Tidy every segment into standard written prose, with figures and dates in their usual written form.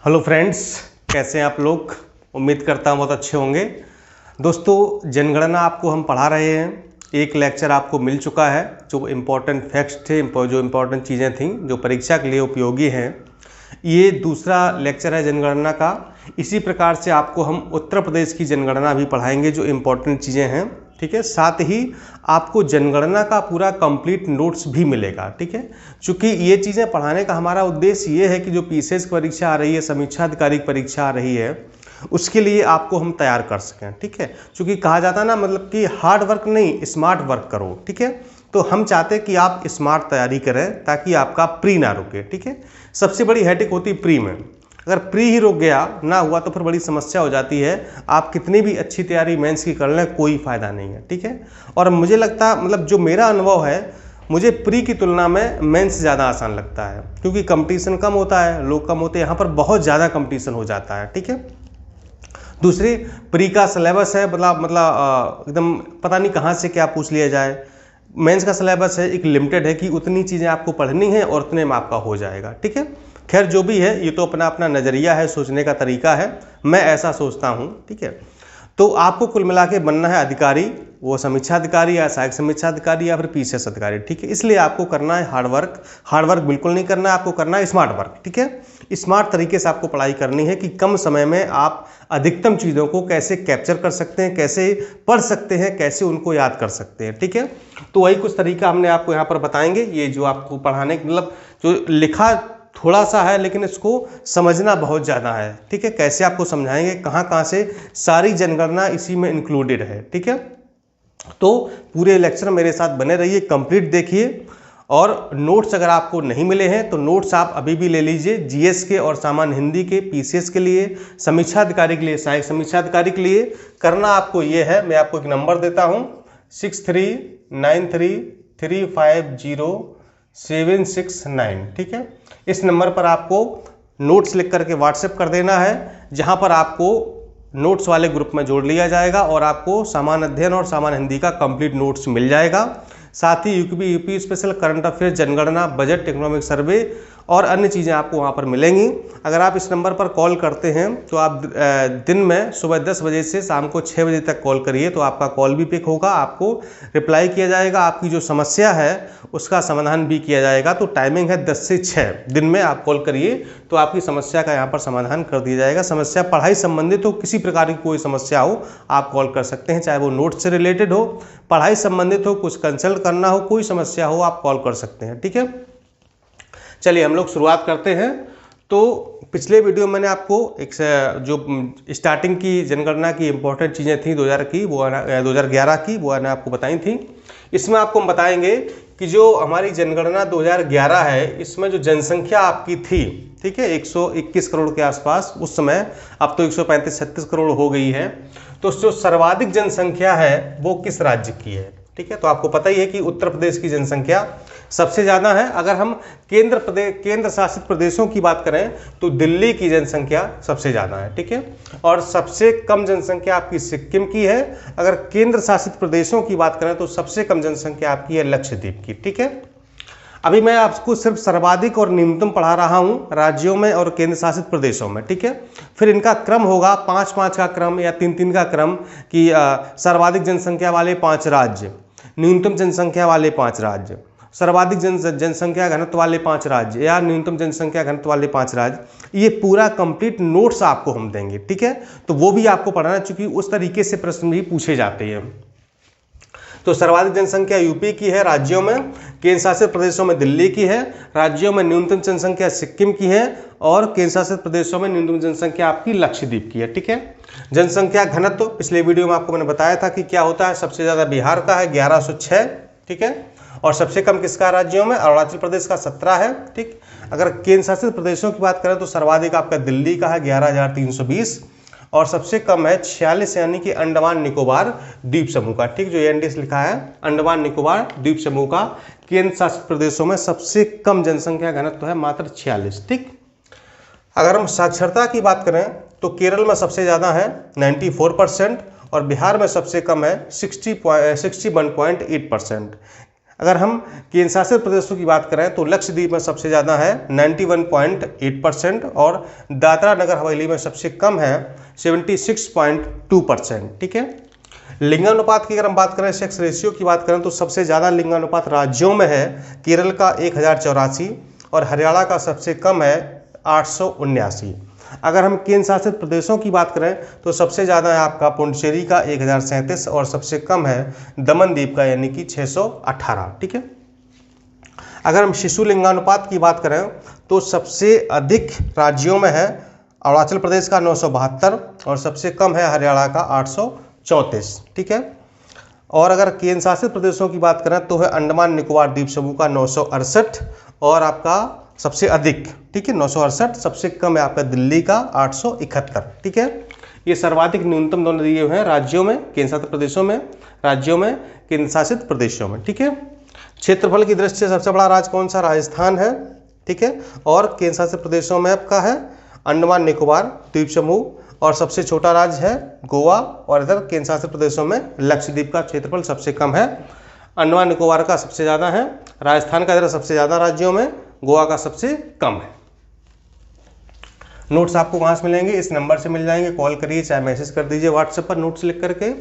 Hello friends, कैसे हैं आप लोग। उम्मीद करता हूँ बहुत अच्छे होंगे। दोस्तों, जनगणना आपको हम पढ़ा रहे हैं। एक लेक्चर आपको मिल चुका है। जो इम्पोर्टेंट फैक्ट्स थे, जो इम्पोर्टेंट चीज़ें थीं जो परीक्षा के लिए उपयोगी हैं, ये दूसरा लेक्चर है जनगणना का। इसी प्रकार से आपको हम उत्तर प्रदेश की जनगणना भी पढ़ाएंगे, जो इम्पोर्टेंट चीज़ें हैं। ठीक है, साथ ही आपको जनगणना का पूरा कंप्लीट नोट्स भी मिलेगा। ठीक है, चूँकि ये चीज़ें पढ़ाने का हमारा उद्देश्य ये है कि जो पीसीएस की परीक्षा आ रही है, समीक्षा अधिकारी की परीक्षा आ रही है, उसके लिए आपको हम तैयार कर सकें। ठीक है, चूँकि कहा जाता है ना, मतलब कि हार्ड वर्क नहीं, स्मार्ट वर्क करो। ठीक है, तो हम चाहते हैं कि आप स्मार्ट तैयारी करें ताकि आपका प्री ना रुके। ठीक है, सबसे बड़ी हेडेक होती है प्री में। अगर प्री ही रुक गया, ना हुआ, तो फिर बड़ी समस्या हो जाती है। आप कितनी भी अच्छी तैयारी मेंस की कर लें, कोई फ़ायदा नहीं है। ठीक है, और मुझे लगता, मतलब जो मेरा अनुभव है, मुझे प्री की तुलना में मेंस ज़्यादा आसान लगता है, क्योंकि कंपटीशन कम होता है, लोग कम होते हैं, यहाँ पर बहुत ज़्यादा कंपटीशन हो जाता है। ठीक है, दूसरी, प्री का सिलेबस है, मतलब एकदम पता नहीं कहाँ से क्या पूछ लिया जाए। मेंस का सिलेबस है, एक लिमिटेड है कि उतनी चीज़ें आपको पढ़नी है और उतने में आपका हो जाएगा। ठीक है, खैर जो भी है, ये तो अपना अपना नज़रिया है, सोचने का तरीका है। मैं ऐसा सोचता हूँ। ठीक है, तो आपको कुल मिला के बनना है अधिकारी, वो समीक्षा अधिकारी या सहायक समीक्षा अधिकारी या फिर पीसीएस अधिकारी। ठीक है, इसलिए आपको करना है हार्ड वर्क बिल्कुल नहीं करना है, आपको करना है स्मार्ट वर्क। ठीक है, स्मार्ट तरीके से आपको पढ़ाई करनी है कि कम समय में आप अधिकतम चीज़ों को कैसे कैप्चर कर सकते हैं, कैसे पढ़ सकते हैं, कैसे उनको याद कर सकते हैं। ठीक है, तो वही कुछ तरीका हमने आपको यहाँ पर बताएंगे। ये जो आपको पढ़ाने, मतलब जो लिखा थोड़ा सा है, लेकिन इसको समझना बहुत ज़्यादा है। ठीक है, कैसे आपको समझाएंगे, कहाँ कहाँ से सारी जनगणना इसी में इंक्लूडेड है। ठीक है, तो पूरे लेक्चर मेरे साथ बने रहिए, कंप्लीट देखिए। और नोट्स अगर आपको नहीं मिले हैं तो नोट्स आप अभी भी ले लीजिए, जीएस के और सामान्य हिंदी के, पीसीएस के लिए, समीक्षा अधिकारी के लिए, सहायक समीक्षा अधिकारी के लिए। करना आपको ये है, मैं आपको एक नंबर देता हूँ, 6393350769। ठीक है, इस नंबर पर आपको नोट्स लिख करके व्हाट्सएप कर देना है, जहां पर आपको नोट्स वाले ग्रुप में जोड़ लिया जाएगा और आपको सामान्य अध्ययन और सामान्य हिंदी का कंप्लीट नोट्स मिल जाएगा। साथ ही यूपी स्पेशल, करंट अफेयर्स, जनगणना, बजट, इकोनॉमिक सर्वे और अन्य चीज़ें आपको वहाँ पर मिलेंगी। अगर आप इस नंबर पर कॉल करते हैं तो आप दिन में सुबह 10 बजे से शाम को 6 बजे तक कॉल करिए, तो आपका कॉल भी पिक होगा, आपको रिप्लाई किया जाएगा, आपकी जो समस्या है उसका समाधान भी किया जाएगा। तो टाइमिंग है 10 से 6, दिन में आप कॉल करिए तो आपकी समस्या का यहाँ पर समाधान कर दिया जाएगा। समस्या पढ़ाई संबंधित हो, किसी प्रकार की कोई समस्या हो, आप कॉल कर सकते हैं, चाहे वो नोट से रिलेटेड हो, पढ़ाई संबंधित हो, कुछ कंसल्ट करना हो, कोई समस्या हो, आप कॉल कर सकते हैं। ठीक है, चलिए हम लोग शुरुआत करते हैं। तो पिछले वीडियो में मैंने आपको एक जो स्टार्टिंग की जनगणना की इंपॉर्टेंट चीज़ें थी 2000 की, वो 2011 की, वो मैंने आपको बताई थी। इसमें आपको हम बताएंगे कि जो हमारी जनगणना 2011 है, इसमें जो जनसंख्या आपकी थी, ठीक है, 121 करोड़ के आसपास उस समय, अब तो 135-36 करोड़ हो गई है। तो जो सर्वाधिक जनसंख्या है वो किस राज्य की है? ठीक है, तो आपको पता ही है कि उत्तर प्रदेश की जनसंख्या सबसे ज़्यादा है। अगर हम केंद्र शासित प्रदेशों की बात करें तो दिल्ली की जनसंख्या सबसे ज़्यादा है। ठीक है, और सबसे कम जनसंख्या आपकी सिक्किम की है। अगर केंद्र शासित प्रदेशों की बात करें तो सबसे कम जनसंख्या आपकी है लक्षद्वीप की। ठीक है, अभी मैं आपको सिर्फ सर्वाधिक और न्यूनतम पढ़ा रहा हूँ राज्यों में और केंद्र शासित प्रदेशों में। ठीक है, फिर इनका क्रम होगा 5-5 का क्रम या 3-3 का क्रम, कि सर्वाधिक जनसंख्या वाले 5 राज्य, न्यूनतम जनसंख्या वाले 5 राज्य, सर्वाधिक जनसंख्या घनत्व वाले 5 राज्य या न्यूनतम जनसंख्या घनत्व वाले 5 राज्य। ये पूरा कंप्लीट नोट्स आपको हम देंगे। ठीक है, तो वो भी आपको पढ़ना, चूंकि उस तरीके से प्रश्न भी पूछे जाते हैं। तो सर्वाधिक जनसंख्या यूपी की है राज्यों में, केंद्र शासित प्रदेशों में दिल्ली की है, राज्यों में न्यूनतम जनसंख्या सिक्किम की है और केंद्र शासित प्रदेशों में न्यूनतम जनसंख्या आपकी लक्षद्वीप की है। ठीक है, जनसंख्या घनत्व पिछले वीडियो में आपको मैंने बताया था कि क्या होता है। सबसे ज़्यादा बिहार का है 1106। ठीक है, और सबसे कम किसका राज्यों में? अरुणाचल प्रदेश का 17 है। ठीक, अगर केंद्र शासित प्रदेशों की बात करें तो सर्वाधिक आपका दिल्ली का है 11,320 और सबसे कम है 46, यानी कि अंडमान निकोबार द्वीप समूह का। ठीक, जो एनडीएस लिखा है, अंडमान निकोबार द्वीप समूह का केंद्र शासित प्रदेशों में सबसे कम जनसंख्या घनत्व है मात्र 46। ठीक, अगर हम साक्षरता की बात करें तो केरल में सबसे ज़्यादा है 94% और बिहार में सबसे कम है 61.8%। अगर हम केंद्र शासित प्रदेशों की बात करें तो लक्षद्वीप में सबसे ज़्यादा है 91.8% और दादरा नगर हवेली में सबसे कम है 76.2%। ठीक है। लिंगानुपात की अगर हम बात करें, सेक्स रेशियो की बात करें तो सबसे ज़्यादा लिंगानुपात राज्यों में है केरल का 1084 और हरियाणा का सबसे कम है 879। अगर हम केंद्र शासित प्रदेशों की बात करें तो सबसे ज़्यादा है आपका पुडुचेरी का 1037 और सबसे कम है दमन द्वीप का यानी कि 618। ठीक है। अगर हम शिशु लिंगानुपात की बात करें तो सबसे अधिक राज्यों में है अरुणाचल प्रदेश का 972 और सबसे कम है हरियाणा का 834। ठीक है। और अगर केंद्र शासित प्रदेशों की बात करें तो है अंडमान निकोबार द्वीप समूह का 968 और आपका सबसे अधिक, ठीक है, 968, सबसे कम है आपका दिल्ली का 871। ठीक है। ये सर्वाधिक न्यूनतम दोनों दिए हुए हैं राज्यों में, केंद्र शासित प्रदेशों में, राज्यों में, केंद्र शासित प्रदेशों में। ठीक है। क्षेत्रफल की दृष्टि से सबसे बड़ा राज्य कौन सा? राजस्थान है। ठीक है। और केंद्र शासित प्रदेशों में आपका है अंडमान निकोबार द्वीप समूह और सबसे छोटा राज्य है गोवा और इधर केंद्र शासित प्रदेशों में लक्षद्वीप का क्षेत्रफल सबसे कम है, अंडमान निकोबार का सबसे ज़्यादा है, राजस्थान का इधर सबसे ज़्यादा राज्यों में, गोवा का सबसे कम है। नोट्स आपको कहाँ से मिलेंगे? इस नंबर से मिल जाएंगे, कॉल करिए चाहे मैसेज कर दीजिए व्हाट्सएप पर नोट्स लिख करके।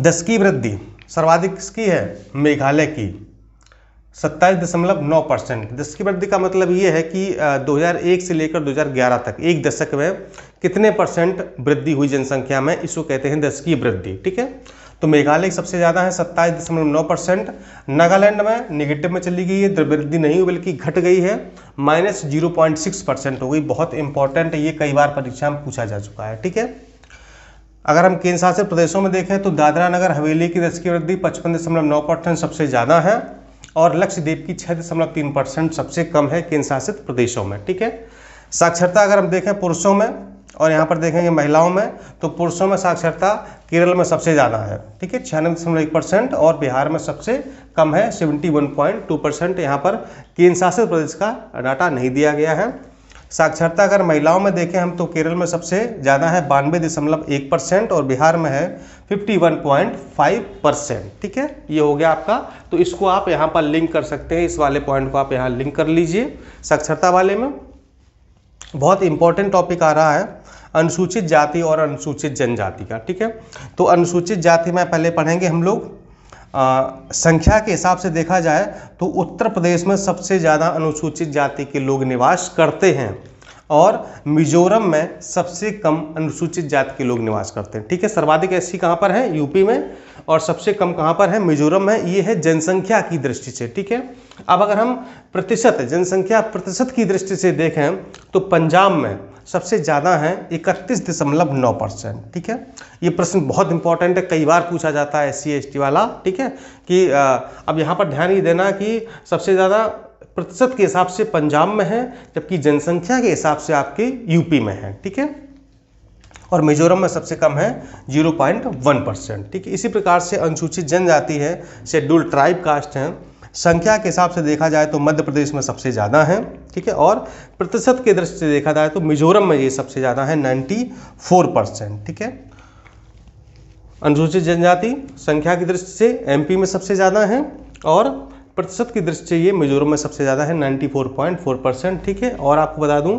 10 की वृद्धि सर्वाधिक किसकी है? मेघालय की 27.9%। 10 की वृद्धि का मतलब ये है कि 2001 से लेकर 2011 तक एक दशक में कितने परसेंट वृद्धि हुई जनसंख्या में, इसको कहते हैं 10 की वृद्धि। ठीक है। तो मेघालय सबसे ज़्यादा है 27.9%। नागालैंड में निगेटिव में चली गई है, वृद्धि नहीं हुई बल्कि घट गई है, -0.6% हो गई। बहुत इंपॉर्टेंट है, ये कई बार परीक्षा में पूछा जा चुका है। ठीक है। अगर हम केंद्र शासित प्रदेशों में देखें तो दादरा नगर हवेली की 10 की वृद्धि 55.9% सबसे ज़्यादा है और लक्षद्वीप की 6.3% सबसे कम है केंद्र शासित प्रदेशों में। ठीक है। साक्षरता अगर हम देखें पुरुषों में और यहाँ पर देखेंगे महिलाओं में, तो पुरुषों में साक्षरता केरल में सबसे ज़्यादा है। ठीक है, 96.1% और बिहार में सबसे कम है 71.2%। यहाँ पर केंद्र शासित प्रदेश का डाटा नहीं दिया गया है। साक्षरता अगर महिलाओं में देखें हम तो केरल में सबसे ज़्यादा है 92.1% और बिहार में है 51.5%। ठीक है, ये हो गया आपका। तो इसको आप यहाँ पर लिंक कर सकते हैं, इस वाले पॉइंट को आप यहाँ लिंक कर लीजिए। साक्षरता वाले में बहुत इंपॉर्टेंट टॉपिक आ रहा है अनुसूचित जाति और अनुसूचित जनजाति का। ठीक है, तो अनुसूचित जाति में पहले पढ़ेंगे हम लोग। संख्या के हिसाब से देखा जाए तो उत्तर प्रदेश में सबसे ज़्यादा अनुसूचित जाति के लोग निवास करते हैं और मिजोरम में सबसे कम अनुसूचित जाति के लोग निवास करते हैं। ठीक है, सर्वाधिक एससी कहाँ पर है? यूपी में, और सबसे कम कहाँ पर है? मिजोरम में। ये है जनसंख्या की दृष्टि से। ठीक है, अब अगर हम प्रतिशत, जनसंख्या प्रतिशत की दृष्टि से देखें तो पंजाब में सबसे ज़्यादा है 31.9%। ठीक है, ये प्रश्न बहुत इंपॉर्टेंट है, कई बार पूछा जाता है SC ST वाला। ठीक है, कि अब यहाँ पर ध्यान ये देना कि सबसे ज़्यादा प्रतिशत के हिसाब से पंजाब में है, जबकि जनसंख्या के हिसाब से आपके यूपी में है। ठीक है, और मिजोरम में सबसे कम है 0.1%। ठीक है, इसी प्रकार से अनुसूचित जनजाति है, शेड्यूल्ड ट्राइब कास्ट हैं, संख्या के हिसाब से देखा जाए तो मध्य प्रदेश में सबसे ज़्यादा है। ठीक है, और प्रतिशत के दृष्टि से देखा जाए तो मिजोरम में ये सबसे ज़्यादा है 94%। ठीक है, अनुसूचित जनजाति संख्या की दृष्टि से MP में सबसे ज़्यादा है और प्रतिशत की दृष्टि से ये मिजोरम में सबसे ज़्यादा है 94.4%। ठीक है, और आपको बता दूं,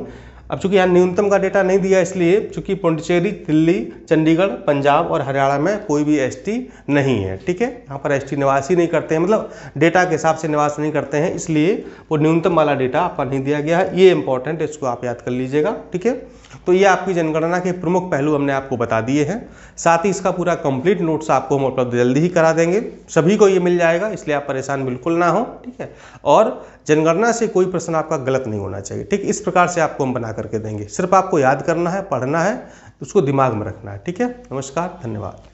अब चूंकि यहाँ न्यूनतम का डेटा नहीं दिया इसलिए, चूंकि पुडुचेरी, दिल्ली, चंडीगढ़, पंजाब और हरियाणा में कोई भी ST नहीं है। ठीक है, यहाँ पर ST निवास ही नहीं करते हैं, मतलब डेटा के हिसाब से निवास नहीं करते हैं, इसलिए वो न्यूनतम वाला डेटा आपका नहीं दिया गया है। ये इंपॉर्टेंट है, इसको आप याद कर लीजिएगा। ठीक है, तो ये आपकी जनगणना के प्रमुख पहलू हमने आपको बता दिए हैं। साथ ही इसका पूरा कंप्लीट नोट्स आपको हम उपलब्ध जल्दी ही करा देंगे, सभी को ये मिल जाएगा, इसलिए आप परेशान बिल्कुल ना हो। ठीक है, और जनगणना से कोई प्रश्न आपका गलत नहीं होना चाहिए। ठीक, इस प्रकार से आपको हम बना करके देंगे, सिर्फ आपको याद करना है, पढ़ना है, उसको दिमाग में रखना है। ठीक है, नमस्कार, धन्यवाद।